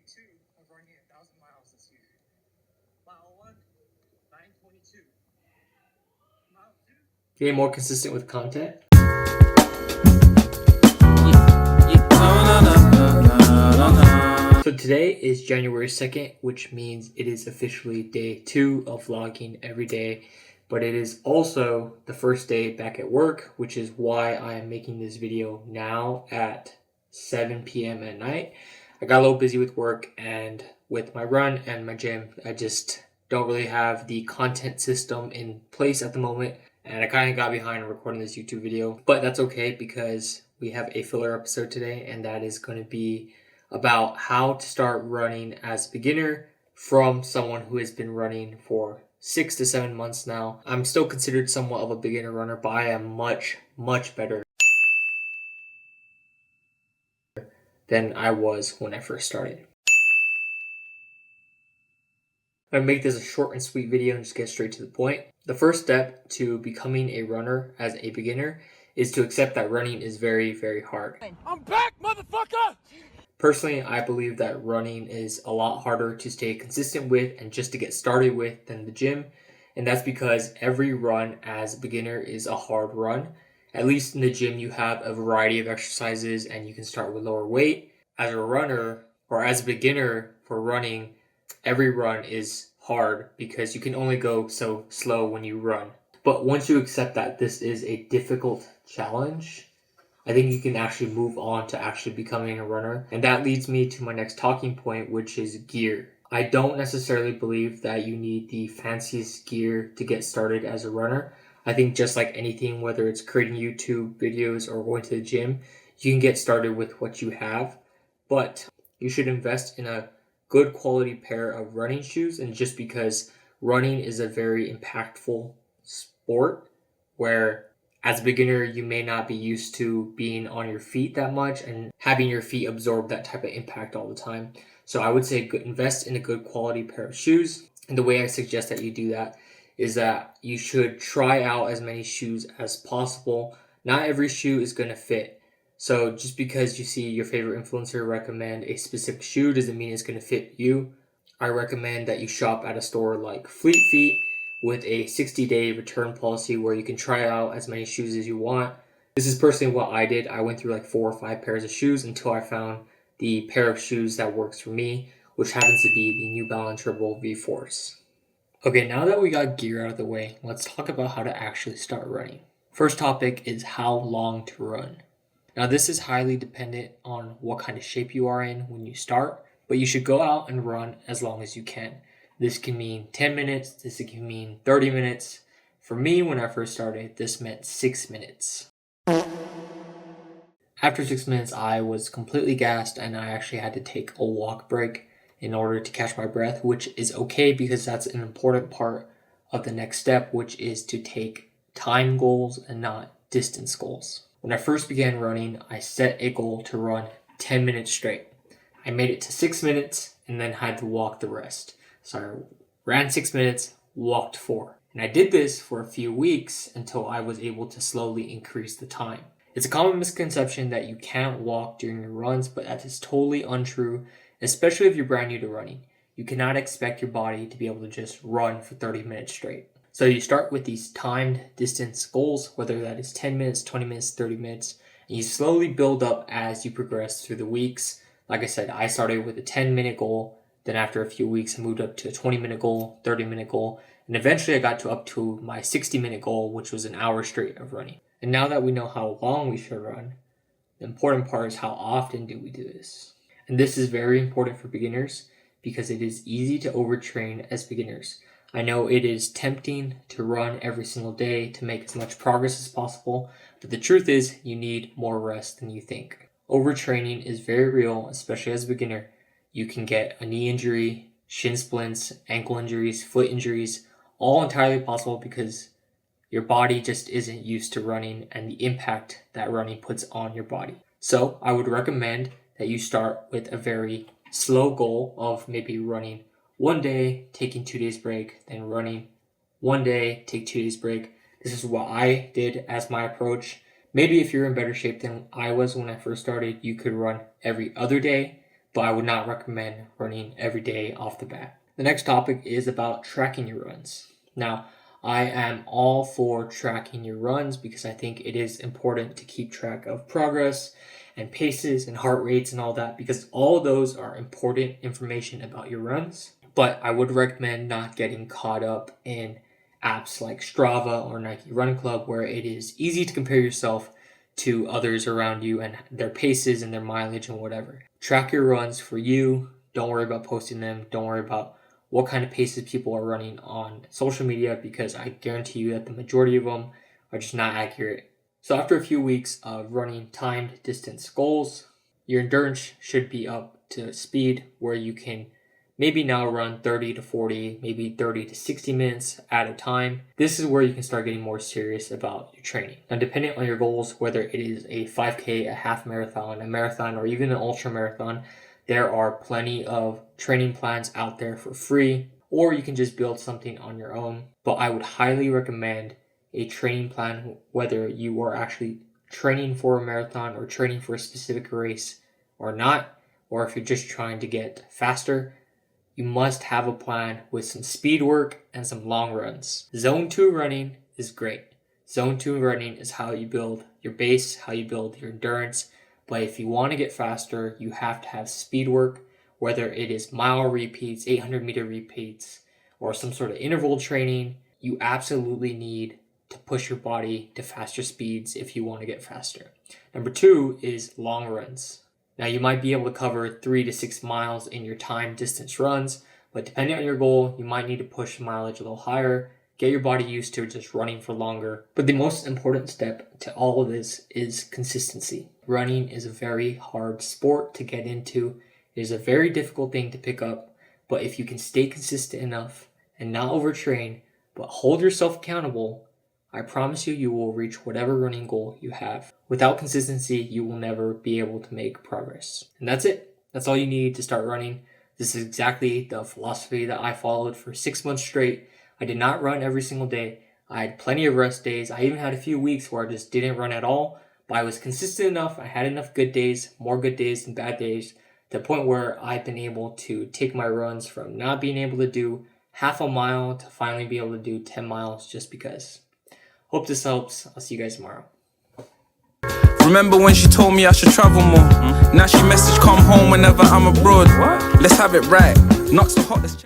2 of running 1,000 miles this year. Mile 1, 9:22. Mile 2. Getting more consistent with content. So today is January 2nd, which means it is officially day 2 of vlogging every day, but it is also the first day back at work, which is why I am making this video now at 7 p.m. at night. I got a little busy with work and with my run and my gym. I just don't really have the content system in place at the moment, and I kind of got behind recording this YouTube video, but that's okay because we have a filler episode today, and that is going to be about how to start running as a beginner from someone who has been running for 6 to 7 months now. I'm still considered somewhat of a beginner runner, but I am much better than I was when I first started. I'm going to make this a short and sweet video and just get straight to the point. The first step to becoming a runner as a beginner is to accept that running is very hard. I'm back, motherfucker! Personally, I believe that running is a lot harder to stay consistent with and just to get started with than the gym. And that's because every run as a beginner is a hard run. At least in the gym, you have a variety of exercises and you can start with lower weight. As a runner or as a beginner for running, every run is hard because you can only go so slow when you run. But once you accept that this is a difficult challenge, I think you can actually move on to actually becoming a runner. And that leads me to my next talking point, which is gear. I don't necessarily believe that you need the fanciest gear to get started as a runner. I think just like anything, whether it's creating YouTube videos or going to the gym, you can get started with what you have. But you should invest in a good quality pair of running shoes. And just because running is a very impactful sport where as a beginner, you may not be used to being on your feet that much and having your feet absorb that type of impact all the time. So I would say invest in a good quality pair of shoes. And the way I suggest that you do that is that you should try out as many shoes as possible. Not every shoe is going to fit. So just because you see your favorite influencer recommend a specific shoe doesn't mean it's going to fit you. I recommend that you shop at a store like Fleet Feet with a 60-day return policy where you can try out as many shoes as you want. This is personally what I did. I went through like 4 or 5 pairs of shoes until I found the pair of shoes that works for me, which happens to be the New Balance Rebel V-Force. Okay, now that we got gear out of the way, let's talk about how to actually start running. First topic is how long to run. Now this is highly dependent on what kind of shape you are in when you start, but you should go out and run as long as you can. This can mean 10 minutes, this can mean 30 minutes. For me, when I first started, this meant 6 minutes. After 6 minutes, I was completely gassed and I actually had to take a walk break in order to catch my breath, which is okay because that's an important part of the next step, which is to take time goals and not distance goals. When I first began running, I set a goal to run 10 minutes straight. I made it to 6 minutes and then had to walk the rest. So I ran 6 minutes, walked 4. And I did this for a few weeks until I was able to slowly increase the time. It's a common misconception that you can't walk during your runs, but that is totally untrue, especially if you're brand new to running. You cannot expect your body to be able to just run for 30 minutes straight. So you start with these timed distance goals, whether that is 10 minutes, 20 minutes, 30 minutes, and you slowly build up as you progress through the weeks. Like I said, I started with a 10-minute goal. Then after a few weeks, I moved up to a 20-minute goal, 30-minute goal, and eventually I got up to my 60-minute goal, which was an hour straight of running. And now that we know how long we should run, the important part is how often do we do this. And this is very important for beginners because it is easy to overtrain as beginners. I know it is tempting to run every single day to make as much progress as possible, but the truth is you need more rest than you think. Overtraining is very real, especially as a beginner. You can get a knee injury, shin splints, ankle injuries, foot injuries, all entirely possible because your body just isn't used to running and the impact that running puts on your body. So I would recommend that you start with a very slow goal of maybe running 1 day, taking 2 days break, then running 1 day, take 2 days break. This is what I did as my approach. Maybe if you're in better shape than I was when I first started, you could run every other day. but I would not recommend running every day off the bat. The next topic is about tracking your runs. Now, I am all for tracking your runs because I think it is important to keep track of progress and paces and heart rates and all that, because all those are important information about your runs. But I would recommend not getting caught up in apps like Strava or Nike Run Club, where it is easy to compare yourself to others around you and their paces and their mileage and whatever. Track your runs for you. Don't worry about posting them. Don't worry about what kind of paces people are running on social media, because I guarantee you that the majority of them are just not accurate. So after a few weeks of running timed distance goals, your endurance should be up to speed where you can maybe now run 30 to 40, maybe 30 to 60 minutes at a time. This is where you can start getting more serious about your training. Now, depending on your goals, whether it is a 5K, a half marathon, a marathon, or even an ultra marathon, there are plenty of training plans out there for free, or you can just build something on your own. But I would highly recommend a training plan, whether you are actually training for a marathon or training for a specific race or not, or if you're just trying to get faster. You must have a plan with some speed work and some long runs. Zone 2 running is great. Zone 2 running is how you build your base, how you build your endurance. But if you want to get faster, you have to have speed work, whether it is mile repeats, 800-meter repeats, or some sort of interval training. You absolutely need to push your body to faster speeds if you want to get faster. Number 2 is long runs. Now, you might be able to cover 3 to 6 miles in your time distance runs, but depending on your goal, you might need to push mileage a little higher, get your body used to just running for longer. But the most important step to all of this is consistency. Running is a very hard sport to get into. It is a very difficult thing to pick up, but if you can stay consistent enough and not overtrain, but hold yourself accountable, I promise you, you will reach whatever running goal you have. Without consistency, you will never be able to make progress. And that's it. That's all you need to start running. This is exactly the philosophy that I followed for 6 months straight. I did not run every single day. I had plenty of rest days. I even had a few weeks where I just didn't run at all, but I was consistent enough. I had enough good days, more good days than bad days, to the point where I've been able to take my runs from not being able to do half a mile to finally be able to do 10 miles just because. Hope this helps. I'll see you guys tomorrow. Remember when she told me I should travel more? Now she message come home whenever I'm abroad. Let's have it right. Not so hot, let's check.